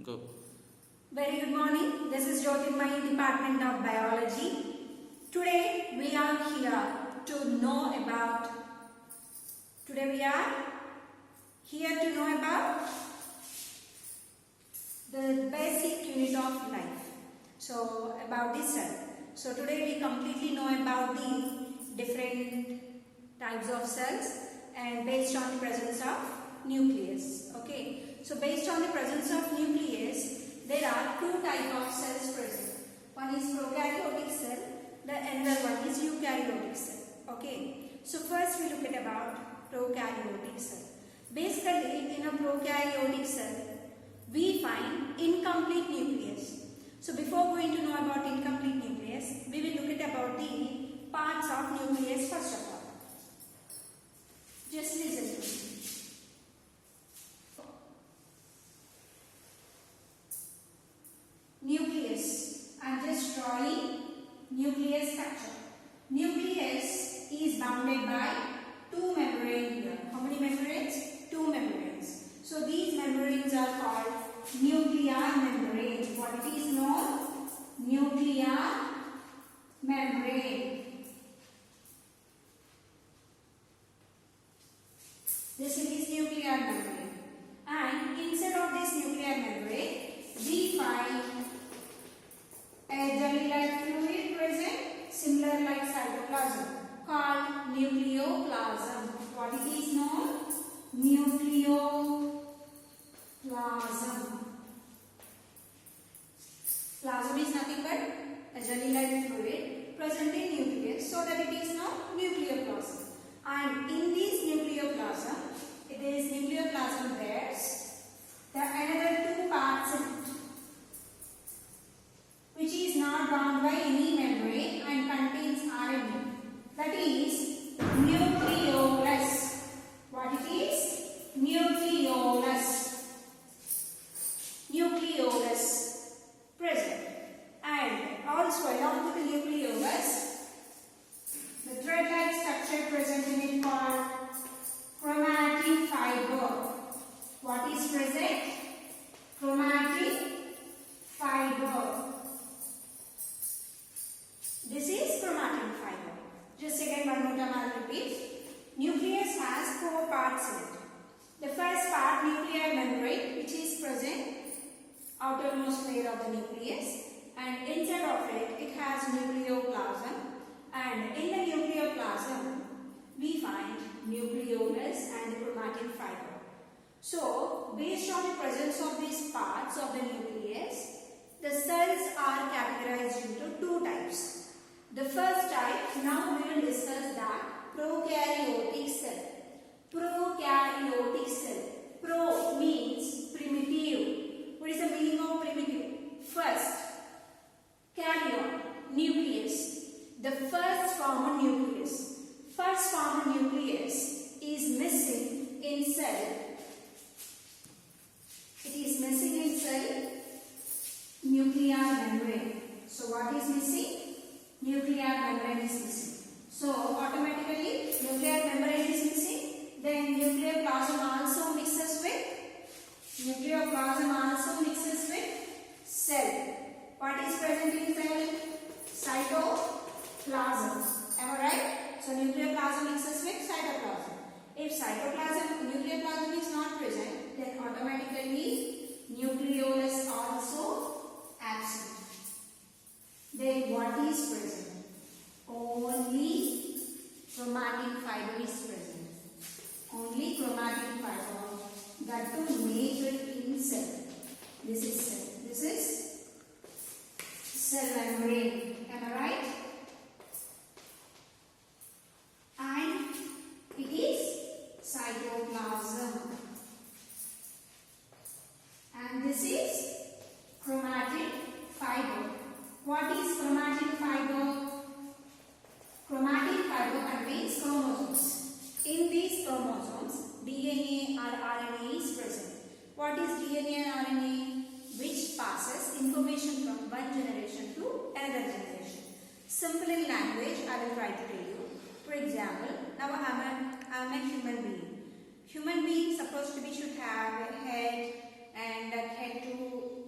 Go. Very good morning. This is Jyotirmayi, Department of Biology. Today we are here to know about. The basic unit of life. So about the cell. So today we completely know about the different types of cells and based on the presence of nucleus. Okay. So based on the presence of nucleus, there are two types of cells present. One is prokaryotic cell, the another one is eukaryotic cell. Okay. So first we look at about prokaryotic cell. Basically, in a prokaryotic cell, we find incomplete nucleus. So before going to know about incomplete nucleus, we will look at about the parts of nucleus first of all. Just listen to me. Nucleus. I am just drawing nucleus structure. Nucleus is bounded by two membranes here. How many membranes? Two membranes. So these membranes are called nuclear membrane. What it is known? Nuclear membrane. This is nuclear membrane. And inside of this nuclear membrane, we find a jelly-like fluid present, similar like cytoplasm, called nucleoplasm. What it is known? Nucleoplasm. Plasm is nothing but a jelly-like fluid present in nucleus, so that it is known nucleoplasm. And in this nucleoplasm, there is nucleoplasm bears there are another two parts in it, which is not bound by any membrane and contains RNA. That is nucleolus. What it is? Nucleolus. Nucleolus present. And also along with the nucleolus, the thread-like structure present in it called chromatin fiber. What is present? Chromatin fiber. This is chromatin fiber. Just again one more time I will repeat. Nucleus has four parts in it. The first part, nuclear membrane, which is present outermost layer of the nucleus, and inside of it, it has nucleoplasm, and in the nucleoplasm, we find nucleolus and chromatin fiber. So, based on the presence of these parts of the nucleus, the cells are categorized into two types. The first type, now we will discuss that prokaryotic cell. Prokaryotic cell. Pro means primitive. What is the meaning of primitive? First, karyon, nucleus. The first form of nucleus. First form of nucleus is missing in cell. It is missing in cell nuclear membrane. So what is missing? Nuclear membrane is missing. So automatically nuclear membrane is missing. Then nucleoplasm also mixes with cell. What is present in cell? Cytoplasm. Am I right? So nucleoplasm mixes with cytoplasm. If nucleoplasm is not present, then automatically nucleolus also absent. Then what is present? Only chromatin fiber is present. Only chromatin fiber, that too major in cell. This is cell. This is cell membrane. Am I right? And it is cytoplasm. And this is chromatin fiber. What is chromatin fiber? Chromatin fiber contains chromosomes. In these chromosomes, DNA or RNA is present. What is DNA and RNA? Which passes information from one generation to another generation. Simple in language, I will try to tell you. For example, now I am a human being. Human being supposed to be should have a head, and that head to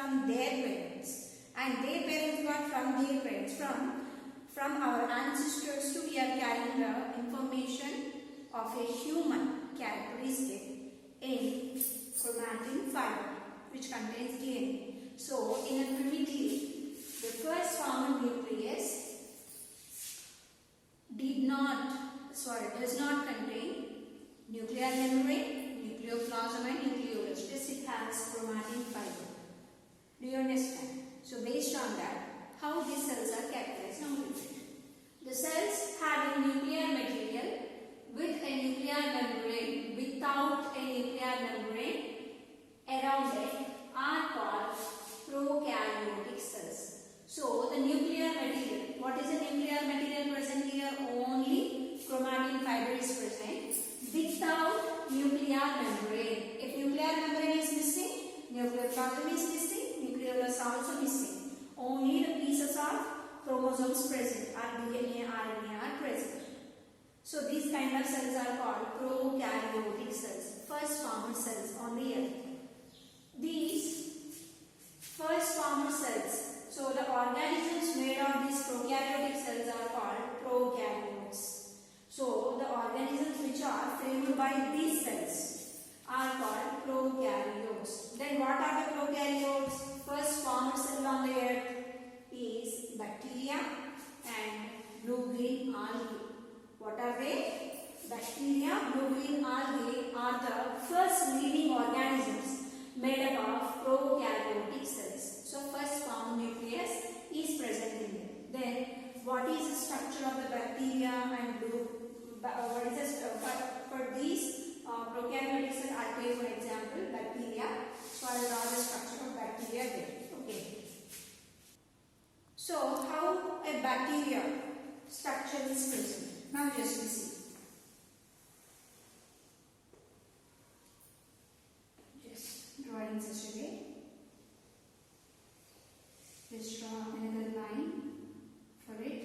from their parents, and their parents got from their parents. From our ancestors to we are carrying the information of a human characteristic in chromatin fiber, which contains DNA. So, in a primitive, the first formed nucleus does not contain nuclear membrane, nucleoplasm and nucleolus. Just it has chromatin fiber. Do you understand? So, based on that, how these cells are characterized? Now, the cells having nuclear material with a nuclear membrane, without a nuclear membrane around it, are called prokaryotic cells. So, the nuclear material, what is the nuclear material present here? Only chromatin fiber is present without nuclear membrane. If nuclear membrane is missing, nucleoplasm is missing, nucleolus also missing. Only the pieces of chromosomes present, or DNA, RNA are present. So, these kind of cells are called prokaryotic cells, first formed cells on the earth. These first formed cells, so the organisms made of these prokaryotic cells are called prokaryotes. So, the organisms which are framed by these cells are called prokaryotes. Then what are the prokaryotes? First formed cell on the earth is bacteria and blue-green algae. What are they? Bacteria, blue-green algae are the first living organisms made up of prokaryotic cells. So, first formed nucleus is present in them. Then, what is the structure of the bacteria and what is the for these prokaryotic cells? I'll take one example, bacteria. So, I'll draw the structure of bacteria there. Okay. So, how a bacteria structure is present? Now, just see. Draw in such a way. Just draw another line for it.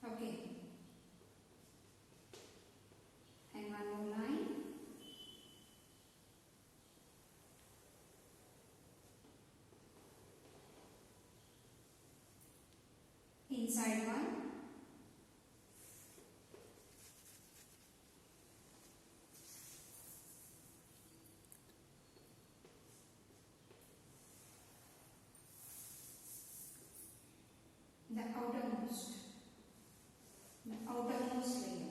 Okay. And one more line. Inside one. The outermost layer.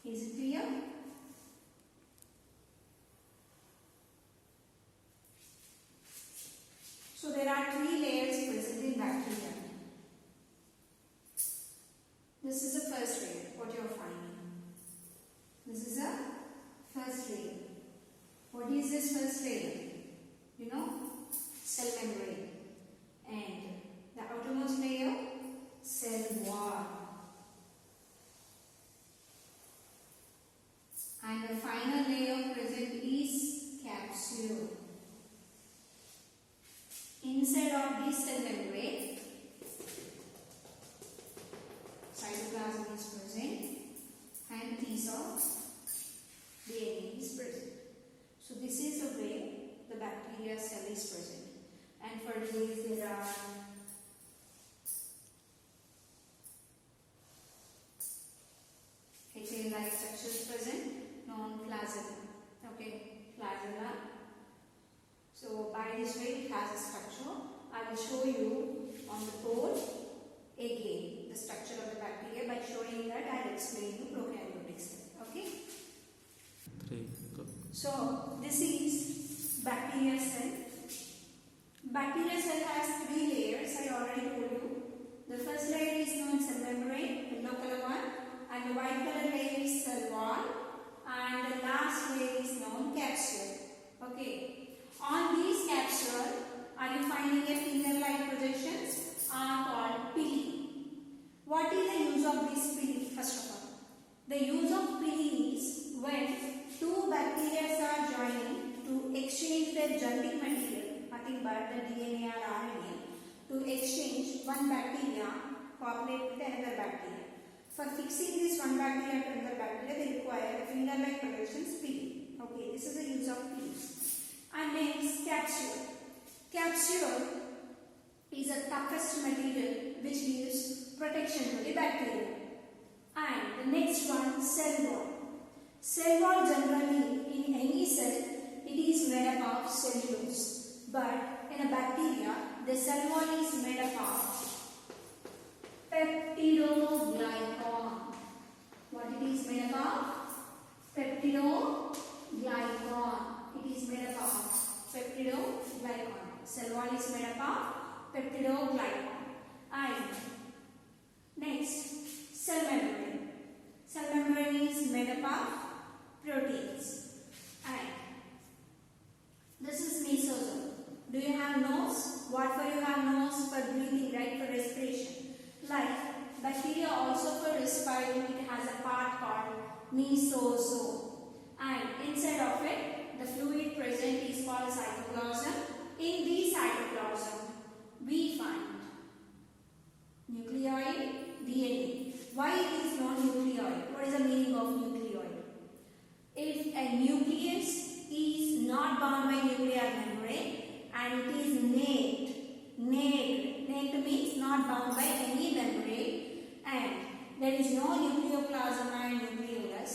Is it clear? So there are three layers present in bacteria. This is the first layer, what you are finding. This is the first layer. What is this first layer? You know, cell membrane. And the outermost layer, cell wall. And the final layer present is capsule. Inside of this cell membrane, cytoplasm is present and piece of DNA is present. So this is the way the bacteria cell is present. And for these there are HA-like structures present, known flagella. Okay, flagella. So by this way it has a structure. I will show you on the board again the structure of the bacteria. By showing that I will explain you prokaryotic cell. Okay. So this is bacteria cell. Bacteria cell has three layers. I already told you. The first layer is known cell membrane, yellow color one, and the white color layer is cell wall, and the last layer is known capsule. Okay. On these capsule, are you finding a finger-like projections? Are called pili. What is the use of this pili? First of all, the use of pili is when two bacteria are joining to exchange their genetic material, nothing but the DNA or RNA, to exchange one bacteria cooperate with another bacteria. For fixing this one bacteria to another bacteria, they require a finger-like protection speed. Okay, this is the use of peels. And next, capsule. Capsule is the toughest material which gives protection to the bacteria. And the next one, cell wall. Cell wall generally in any cell, it is made up of cellulose. But in a bacteria, the cell wall is made up of peptidoglycan. What it is made up of? Peptidoglycan. It is made up of peptidoglycan. Cell wall is made up of peptidoglycan. And next, cell membrane. Cell membrane is made up of proteins. And this is mesosome. Do you have nose? What for you have nose? For breathing, right? For respiration. Like bacteria also for respiring, it has a part called mesosome. And inside of it, the fluid present is called cytoplasm. In the cytoplasm, we find nucleoid DNA. Why it is not nucleoid? What is the meaning of nucleoid? If a nucleus is not bound by nuclear membrane and it is naked means not bound by any membrane, and there is no nucleoplasm and nucleolus,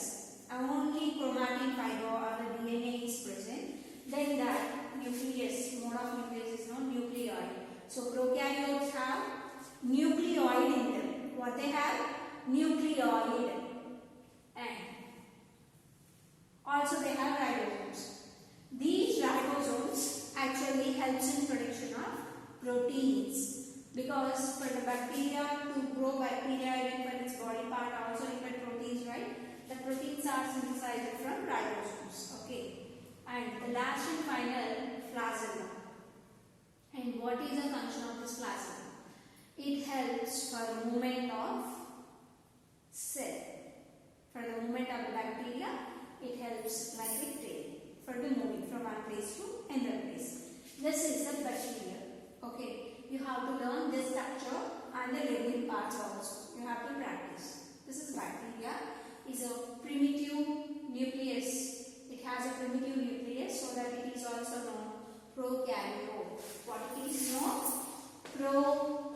only chromatin fiber or the DNA is present, then that nucleus, mode of nucleus is known nucleoid. So prokaryotes have nucleoid in them. What they have? Nucleoid. And also they have ribosomes. These ribosomes actually helps in production of proteins, because for the bacteria to grow bacteria even for its body part also require proteins, right? The proteins are synthesized from ribosomes. Okay. And the last and final, flagella. And what is the function of this flagella? It helps for the movement of cell. For the movement of the bacteria, it helps like a tail for the moving from one place to another place. This is the bacteria. Okay. You have to learn this structure and the living parts also. You have to practice. This is bacteria. Is a primitive nucleus. It has a primitive nucleus, so that it is also known prokaryote. What it is known? Prokaryote.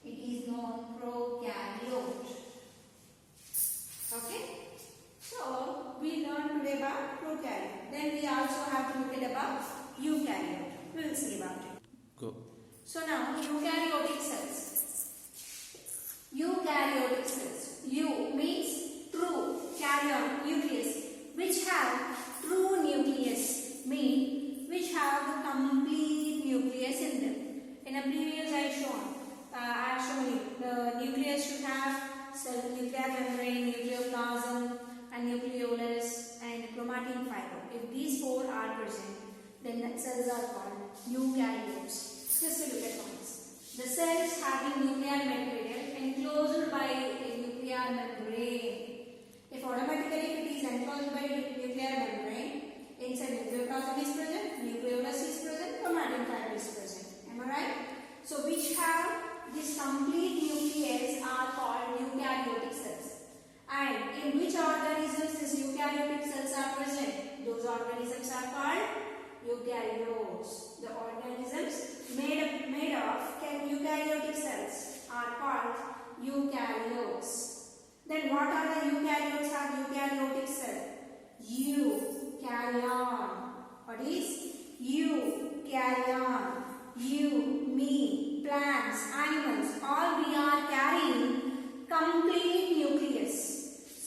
It is known prokaryote. Okay? So, we learned today about prokaryote. Then we also have to look at about eukaryote. We will see about it. Go. So now, eukaryotic cells. Eukaryotic cells. Eu means true, karyon, nucleus, which have true nucleus, mean which have the complete nucleus in them. In a previous I have shown you the nucleus should have cell, nuclear membrane, nucleoplasm, and nucleolus and chromatin fiber. If these four are present, then the cells are called eukaryotes. Just a look at points. The cells having nuclear material enclosed by a nuclear membrane. If automatically it is enclosed by nuclear membrane, inside nucleoplasm is present, nucleolus is present, chromatin fiber is present. Am I right? So which have this complete nucleus are called eukaryotic cells. And in which organisms these eukaryotic cells are present? Those organisms are called eukaryotes. The organisms made of eukaryotic cells are called eukaryotes. Then what are the eukaryotes have eukaryotic cell? Eukaryon. What is? Eukaryon. You, me, plants, animals, all we are carrying complete nucleus.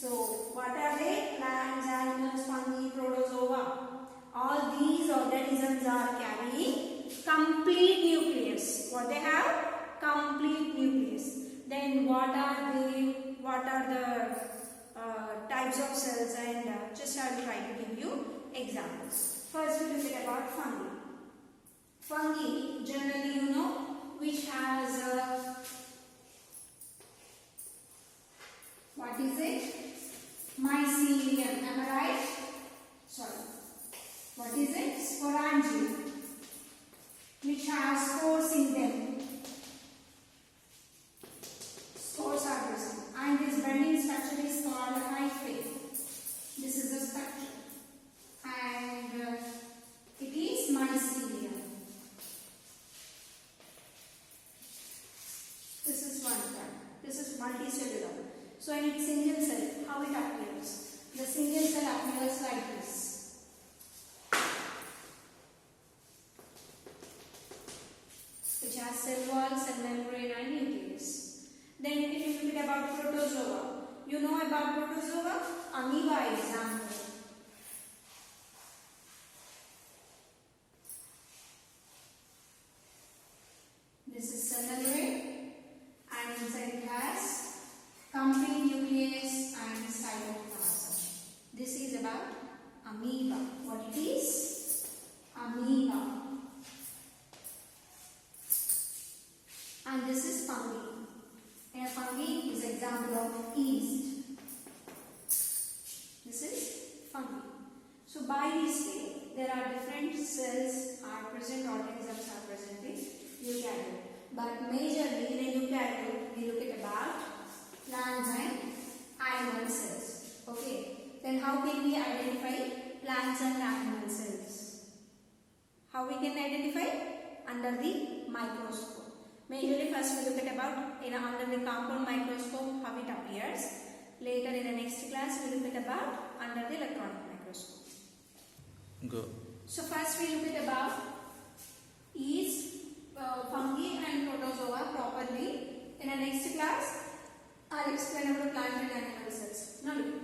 So what are they? Plants, animals, fungi, protozoa. All these organisms are carrying complete nucleus. What they have? Complete nucleus. Then what are they? What are the types of cells? And just I will try to give you examples. First we look at about fungi. Fungi, generally you know, which has what is it? mycelium. Am I right? Sorry. What is it? Sporangium, which has spores in them. Spores are present. And this bending structure is called a hyphae. This is the structure. And it is mycelium. This is one part. This is multicellular. So in its single cell, how it appears? The single cell appears like this. Which has cell wall, cell membrane and nucleus. Then if you look at about protozoa, you know about protozoa? Amoeba example. This is cell membrane and inside it has complete nucleus and cytoplasm. This is about amoeba. What it is? Amoeba. And this is fungi. And fungi is example of yeast. This is fungi. So by this way, there are different cells are present, organisms are present in eukaryote. But majorly in a eukaryote, we look at about plants and animal cells. Okay. Then how can we identify plants and animal cells? How we can identify? Under the microscope. Majorly first we look at about under the compound microscope how it appears. Later in the next class we look at about under the electron microscope. Go. So first we look at about yeast, fungi and protozoa properly. In the next class I'll explain about plant and animal cells. Now look.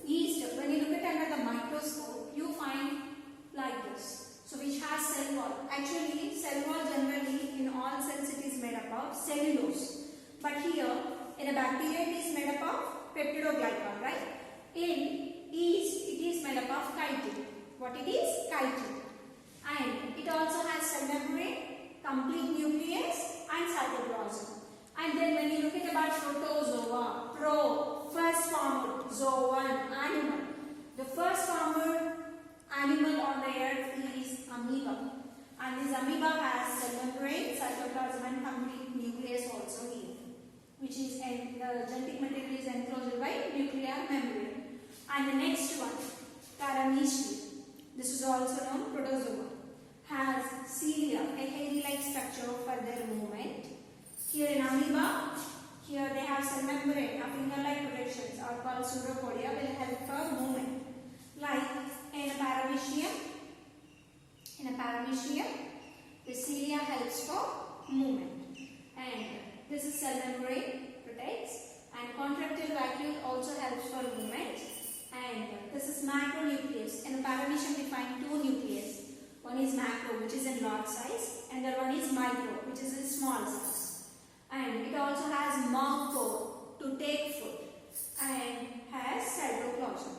Yeast, when you look at under the microscope, you find like this. So which has cell wall. Actually, cell wall generally in all cells it is made up of cellulose. But here, in a bacteria it is made up of peptidoglycan, right? In yeast it is made up of chitin. What it is? Chitin. And it also has cell membrane, complete nucleus and cytoplasm. And then when you look at about protozoa, first formed zoan, animal. The first formed animal on the earth is amoeba. And this amoeba has cell membrane, cytoplasm and complete nucleus also here. Which is the genetic material is enclosed by nuclear membrane. And the next one, paramecium. This is also known protozoa. Has cilia, a hairy-like structure for their movement. Here in amoeba, here they have cell membrane, a finger-like projections are called pseudopodia, will help for movement. Like in a paramecium, the cilia helps for movement. And this is cell membrane, protects, and contractile vacuole also helps for movement. And this is macronucleus. In a paramecium we find two nucleus. One is macro, which is in large size, and the one is micro, which is in small size. And it also has mouth pore to take food and has cytoplasm.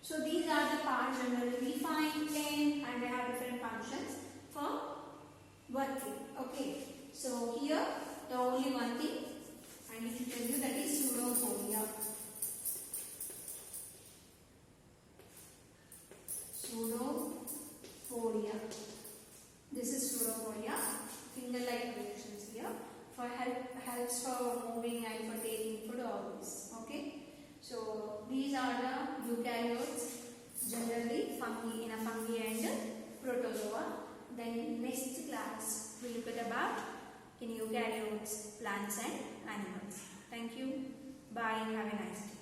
So these are the parts generally we find in, and they have different functions for working. Okay. So here the only one thing I need to tell you, that is pseudopodia. Pseudopodia. This is pseudopodia. Finger-like projections here. For helps for moving and for taking food, all this. Okay. So these are the eukaryotes, generally fungi, in a fungi and protozoa. Then next class we look at about in eukaryotes, plants and animals. Thank you. Bye. Have a nice day.